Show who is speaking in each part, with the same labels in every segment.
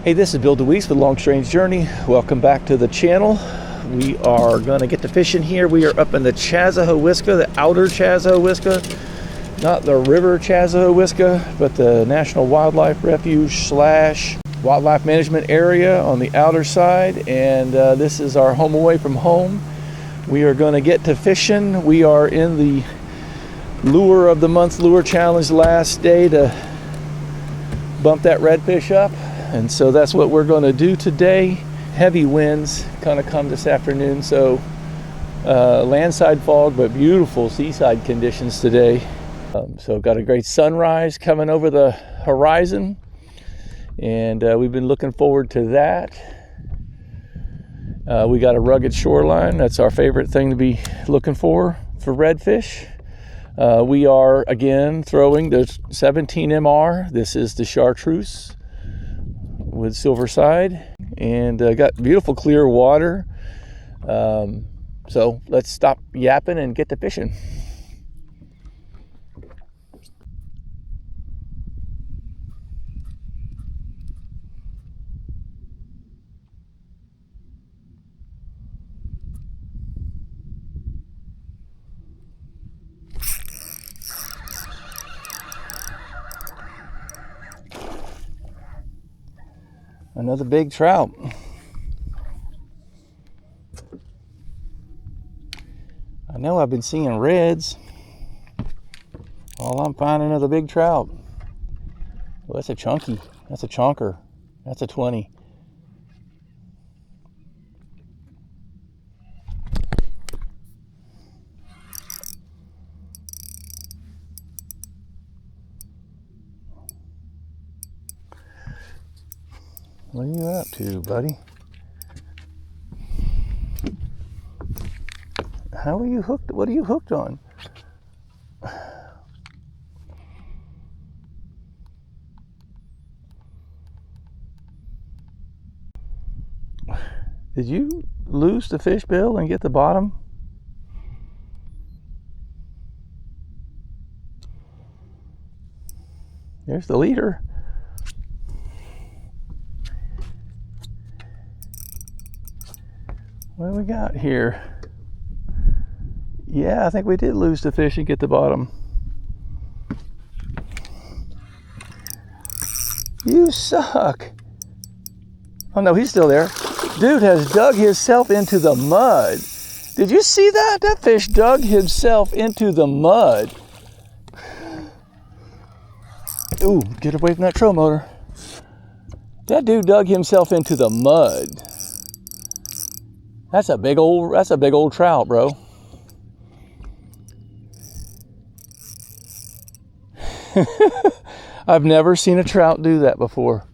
Speaker 1: Hey, this is Bill DeWeese with Long Strange Journey. Welcome back to the channel. We are going to get to fishing here. We are up in the Chassahowitzka, the outer Chassahowitzka, not the river Chassahowitzka, but the National Wildlife Refuge / Wildlife Management Area on the outer side. And this is our home away from home. We are going to get to fishing. We are in the Lure of the Month Lure Challenge last day to bump that redfish up. And so that's what we're going to do today. Heavy winds kind of come this afternoon, so landside fog, but beautiful seaside conditions today. So got a great sunrise coming over the horizon, and we've been looking forward to that. We got a rugged shoreline. That's our favorite thing to be looking for redfish. We are again throwing the 17 MR. This is the chartreuse with silver side, and got beautiful clear water. So let's stop yapping and get to fishing. Another big trout. I know I've been seeing reds. All I'm finding another big trout. Well, that's a chunky. That's a chonker. That's a 20. What are you up to, buddy? How are you hooked? What are you hooked on? Did you lose the fish, Bill, and get the bottom? There's the leader. What do we got here? Yeah, I think we did lose the fish and get the bottom. You suck. Oh no, he's still there. Dude has dug himself into the mud. Did you see that? That fish dug himself into the mud. Ooh, get away from that troll motor. That dude dug himself into the mud. That's a big old trout, bro. I've never seen a trout do that before.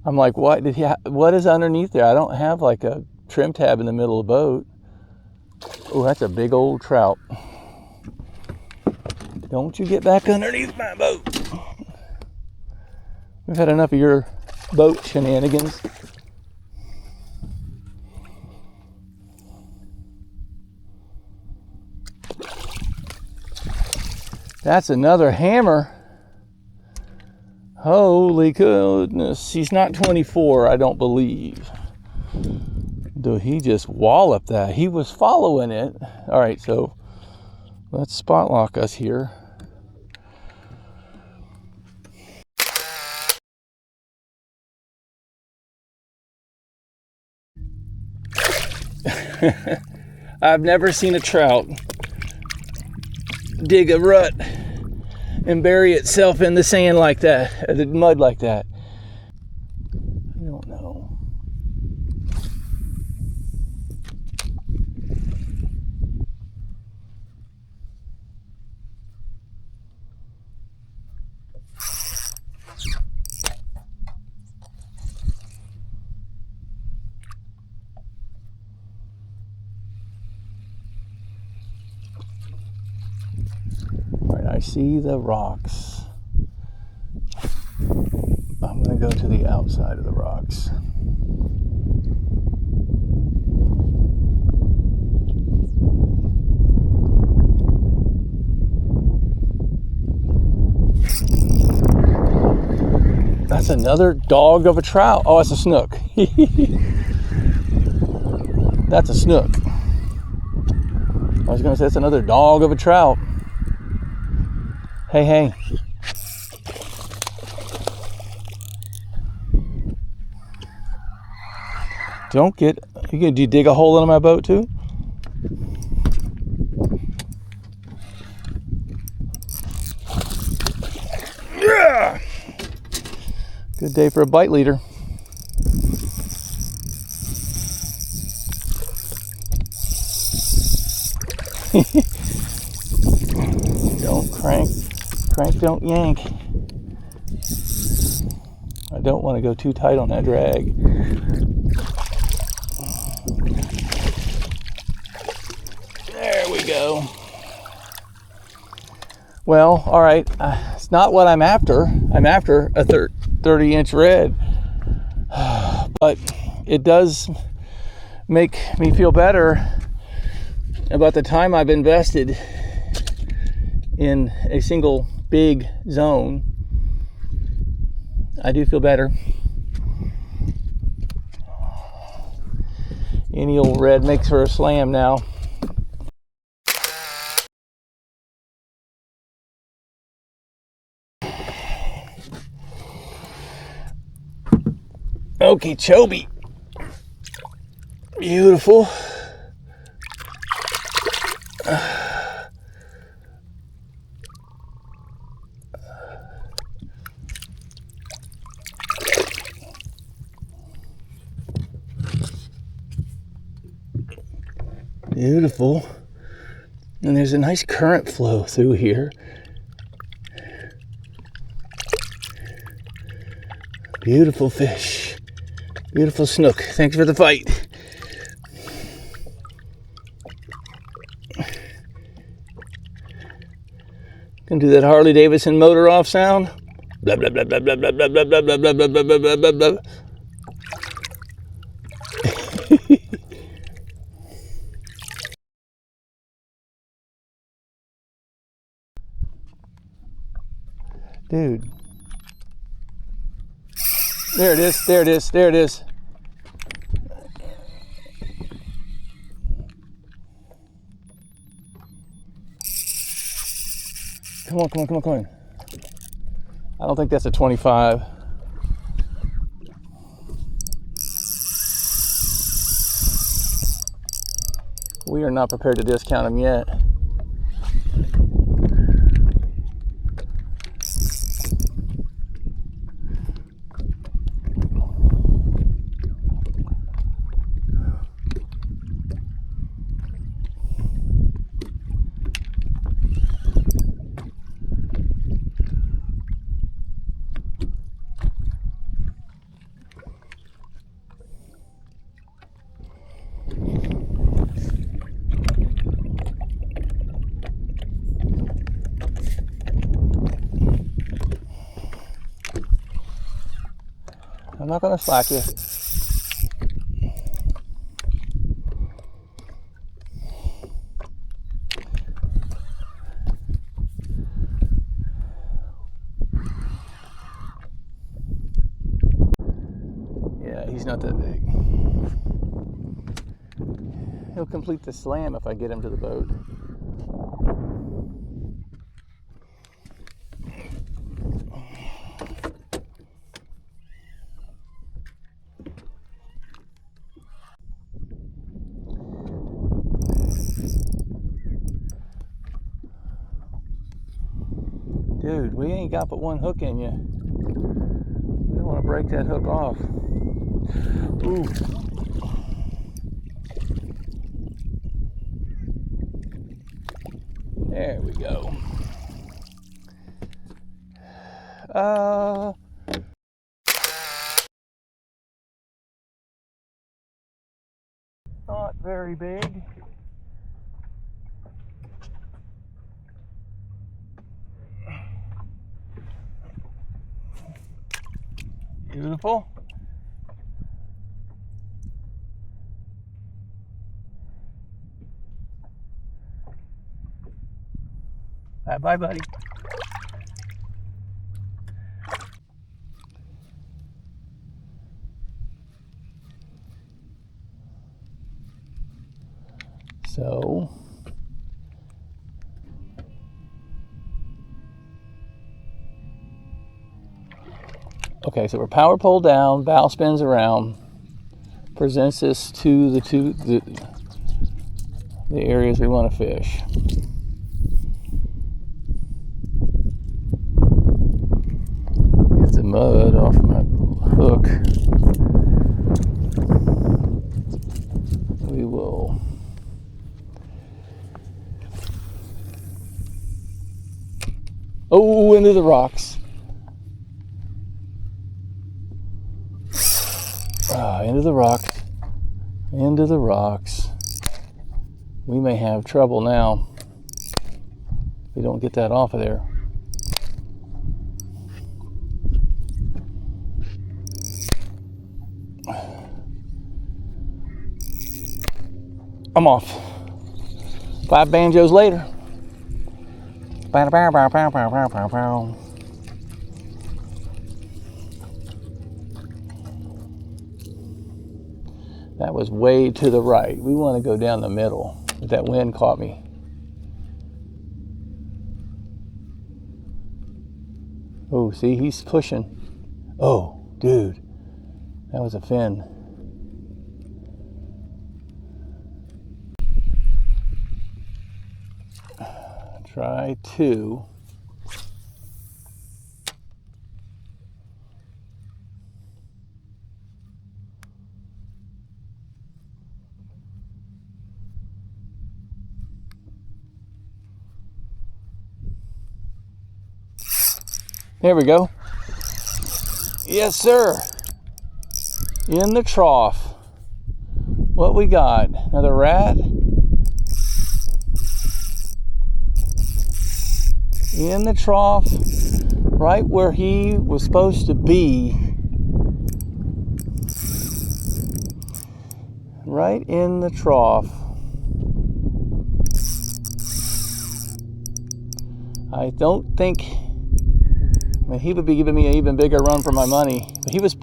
Speaker 1: I'm like, what is underneath there? I don't have like a trim tab in the middle of the boat. Oh, that's a big old trout. Don't you get back underneath my boat. We've had enough of your boat shenanigans. That's another hammer. Holy goodness. He's not 24, I don't believe. Dude, he just walloped that. He was following it. All right, so let's spot lock us here. I've never seen a trout dig a rut and bury itself in the sand like that, the mud like that. I don't know. I see the rocks. I'm going to go to the outside of the rocks. That's another dog of a trout. Oh, it's a snook. That's a snook. I was going to say it's another dog of a trout. Hey, hey. Don't get... Do you dig a hole in my boat too? Yeah! Good day for a bite leader. Don't crank, don't yank. I don't want to go too tight on that drag. There we go. Well, all right, it's not what I'm after. I'm after a 30-inch red, but it does make me feel better about the time I've invested in a single big zone. I do feel better. Any old red makes for a slam now. Okay, Choby. Beautiful. Beautiful. And there's a nice current flow through here. Beautiful fish. Beautiful snook. Thanks for the fight. Gonna do that Harley Davidson motor off sound. Blah blah blah blah blah blah blah blah blah blah blah blah blah blah blah blah. Dude. There it is, there it is, there it is. Come on, come on, come on, come on. I don't think that's a 25. We are not prepared to discount them yet. I'm not gonna slack you. Yeah, he's not that big. He'll complete the slam if I get him to the boat. Dude, we ain't got but one hook in you. We don't want to break that hook off. Ooh. There we go. Not very big. Beautiful. Bye, buddy. So okay, so we're power pole down, bow spins around, presents us to the areas we want to fish. Get the mud off my hook. We will into the rocks. Into the rocks. Into the rocks. We may have trouble now if we don't get that off of there. I'm off. 5 banjos later. That was way to the right. We want to go down the middle, but that wind caught me. Oh, see, he's pushing. Oh, dude, that was a fin. Try 2. There we go. Yes, sir. In the trough. What we got? Another rat? In the trough, right where he was supposed to be. Right in the trough. I don't think, I mean, he would be giving me an even bigger run for my money. But he was,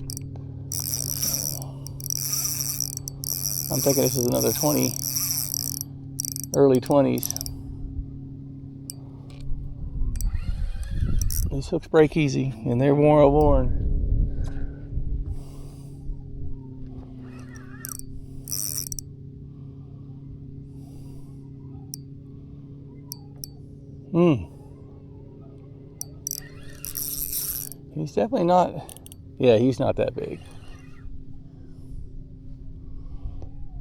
Speaker 1: I'm thinking this is another 20, early 20s. These hooks break easy, and they're worn. He's definitely not, yeah, he's not that big.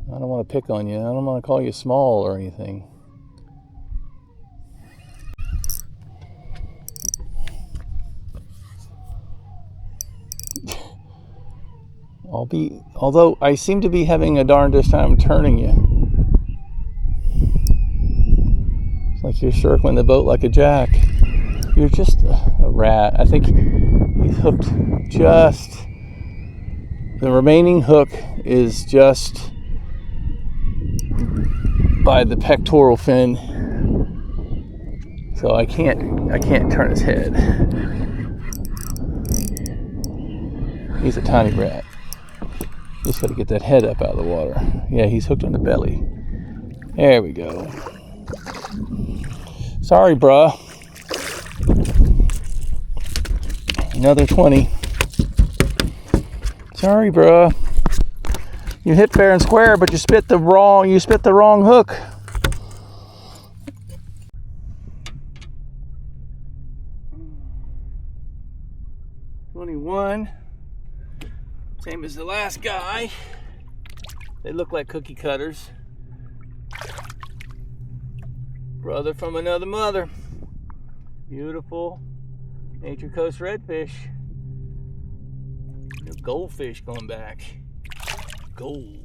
Speaker 1: I don't want to pick on you. I don't want to call you small or anything. Although I seem to be having a darndest time turning you. It's like you're circling the boat like a jack. You're just a rat. I think he's hooked just, the remaining hook is just by the pectoral fin. So I can't turn his head. He's a tiny rat. Just got to get that head up out of the water. Yeah, he's hooked on the belly. There we go. Sorry, bruh. Another 20. Sorry, bruh. You hit fair and square, but you spit the wrong hook. $21. Same as the last guy. They look like cookie cutters. Brother from another mother. Beautiful Nature Coast redfish. The goldfish going back. Gold.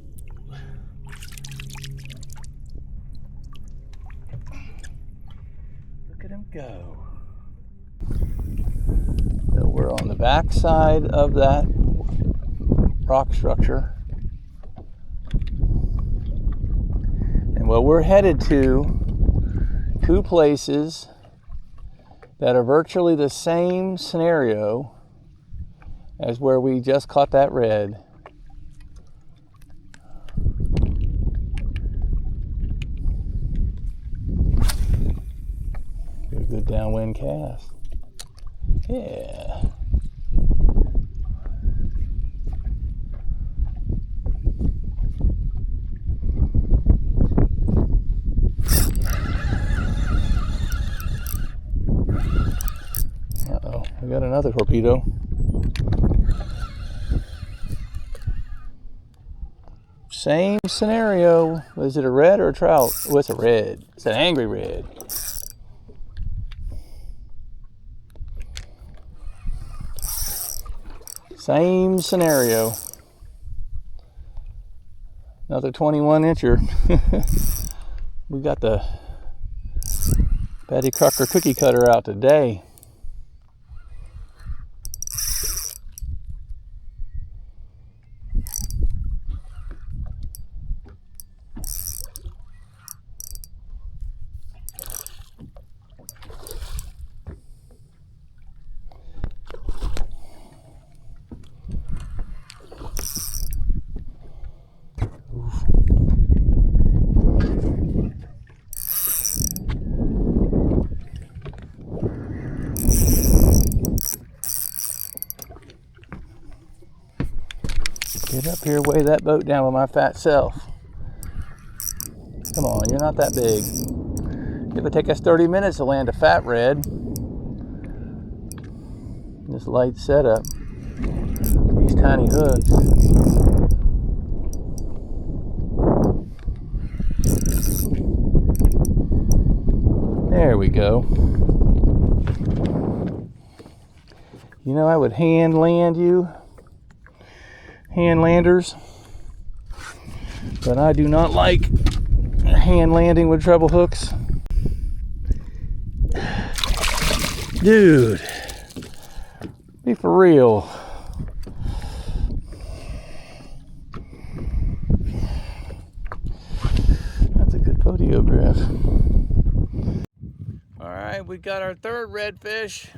Speaker 1: Look at him go. So we're on the back side of that rock structure. And what we're headed to, 2 places that are virtually the same scenario as where we just caught that red. good downwind cast. Yeah. Uh-oh, we got another torpedo. Same scenario. Was it a red or a trout? Oh, it's a red. It's an angry red. Same scenario. Another 21 incher. We got the Betty Crocker cookie cutter out today. Get up here, weigh that boat down with my fat self. Come on, you're not that big. It would take us 30 minutes to land a fat red. This light setup. These tiny hooks. There we go. You know, I would hand land you. Hand landers, but I do not like hand landing with treble hooks. Dude, be for real. That's a good photograph. All right, we got our third redfish.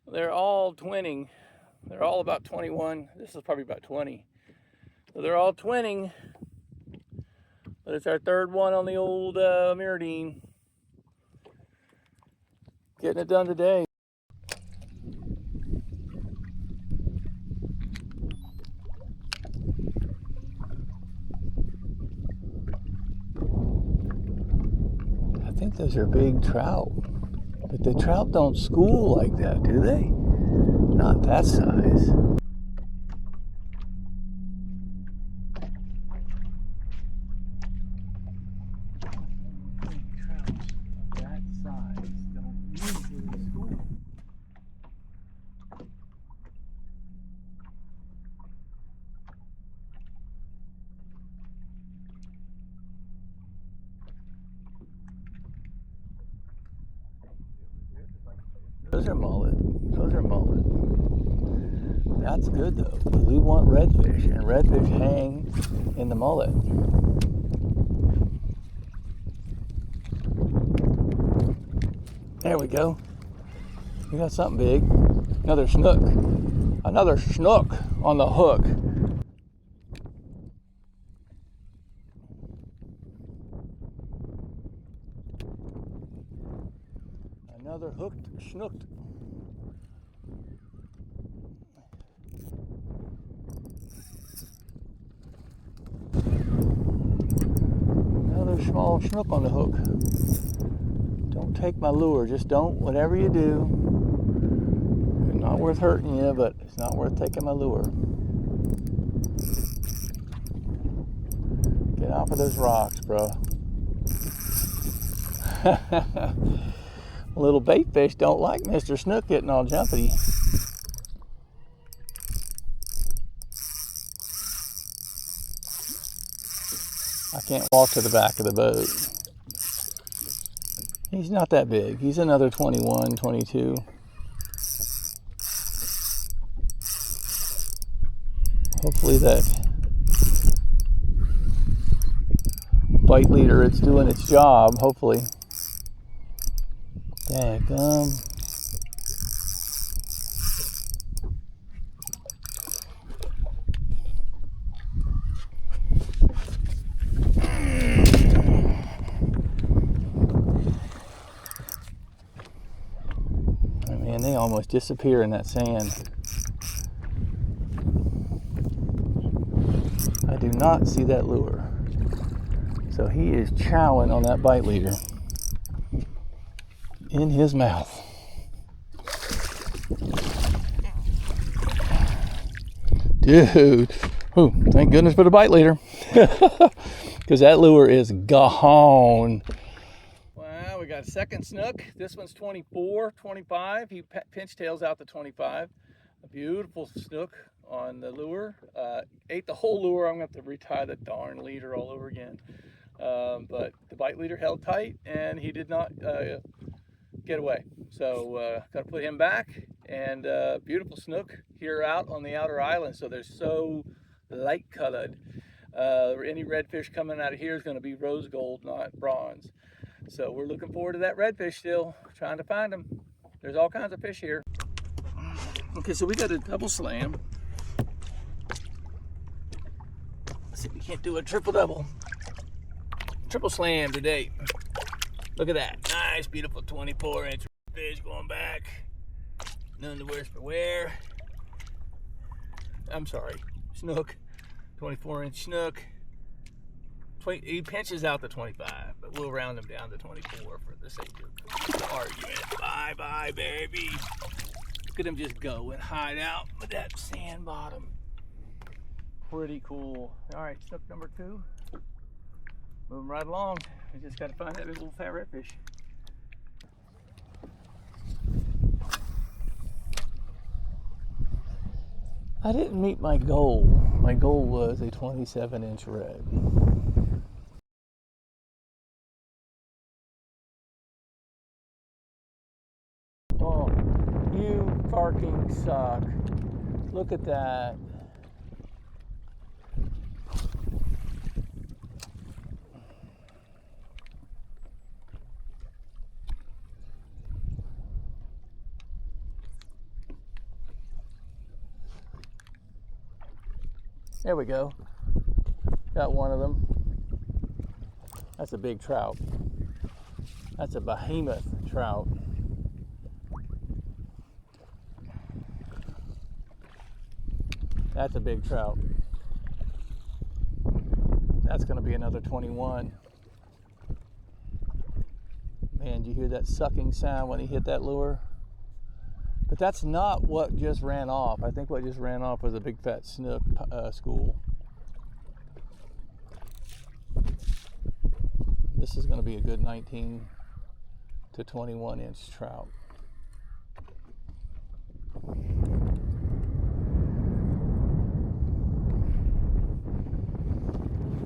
Speaker 1: They're all twinning. They're all about 21. This is probably about 20. So they're all twinning. But it's our third one on the old Mirrodine. Getting it done today. I think those are big trout. But the trout don't school like that, do they? Not that size. Trouts that size don't usually school. Those are mullet. Those are mullet. That's good though. We want redfish, and redfish hang in the mullet. There we go. We got something big. Another snook. Another snook on the hook. Another hooked snook. Another small snook on the hook. Don't take my lure. Just don't. Whatever you do. It's not worth hurting you, but it's not worth taking my lure. Get off of those rocks, bro. Little bait fish don't like Mr. Snook getting all jumpy. I can't walk to the back of the boat. He's not that big. He's another 21, 22. Hopefully that bite leader, it's doing its job, hopefully. Daggum. almost disappear in that sand. I do not see that lure. So he is chowing on that bite leader in his mouth. Dude, oh, thank goodness for the bite leader. Because that lure is gone. Wow, we got a second snook. This one's 24, 25. He pinch tails out the 25. A beautiful snook on the lure. Ate the whole lure. I'm going to have to retie the darn leader all over again. But the bite leader held tight and he did not get away. So got to put him back. And beautiful snook here out on the outer island. So they're so light colored. Any redfish coming out of here is going to be rose gold, not bronze. So we're looking forward to that redfish still, trying to find them. There's all kinds of fish here. Okay, so we got a double slam. Let's see if we can't do a triple double. Triple slam today. Look at that. Nice, beautiful 24-inch fish going back. None the worse for wear. I'm sorry, snook. 24-inch snook. He pinches out the 25, but we'll round him down to 24 for the sake of argument. Bye-bye, baby. Look at him just go and hide out with that sand bottom. Pretty cool. All right, snook number 2. Moving right along. We just got to find that little fat redfish. I didn't meet my goal. My goal was a 27-inch red. Oh, you fucking suck. Look at that. There we go. Got one of them. That's a big trout. That's a behemoth trout. That's a big trout. That's going to be another 21. Man, did you hear that sucking sound when he hit that lure? But that's not what just ran off. I think what just ran off was a big fat snook school. This is going to be a good 19 to 21-inch trout.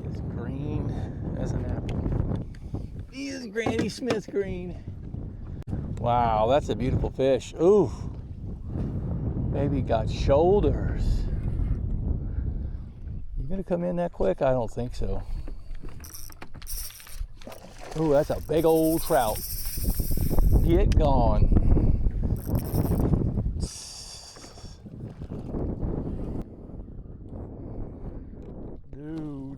Speaker 1: He is green as an apple. He is Granny Smith green. Wow, that's a beautiful fish. Ooh, baby got shoulders. You gonna come in that quick? I don't think so. Ooh, that's a big old trout. Get gone. Dude.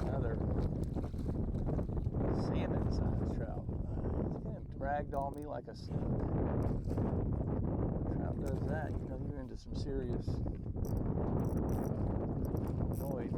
Speaker 1: Another salmon-sized trout. He's getting dragged on me like a snook. Trout does that, you know you're into some serious noise.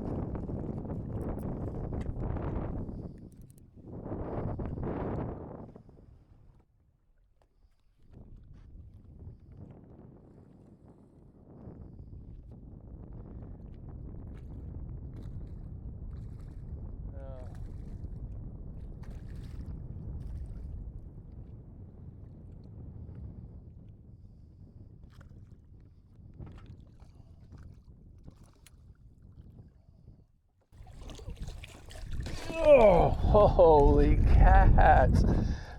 Speaker 1: Oh, holy cats.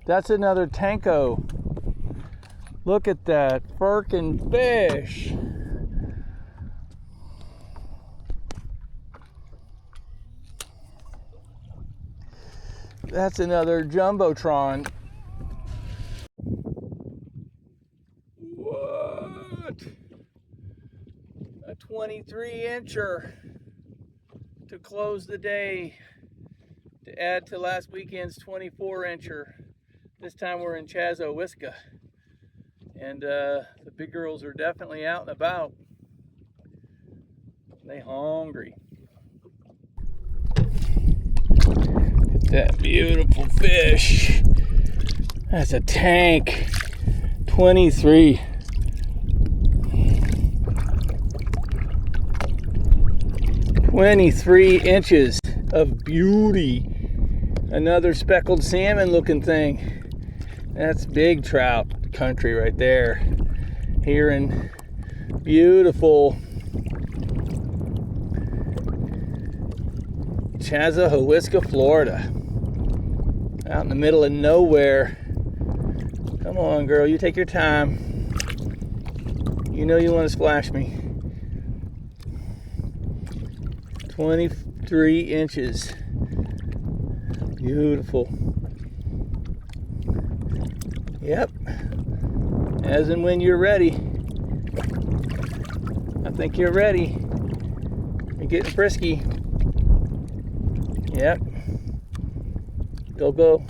Speaker 1: That's another tanko. Look at that frickin' fish. That's another jumbotron. What? A 23-incher to close the day. to add to last weekend's 24-incher. This time we're in Chassahowitzka. And the big girls are definitely out and about. They hungry. Look at that beautiful fish. That's a tank. 23. "23" of beauty. Another speckled salmon looking thing. That's big trout country right there. Here in beautiful Chassahowitzka, Florida. Out in the middle of nowhere. Come on, girl, you take your time. You know you want to splash me. 23 inches. Beautiful. Yep. As and when you're ready. I think you're ready. You're getting frisky. Yep. Go, go.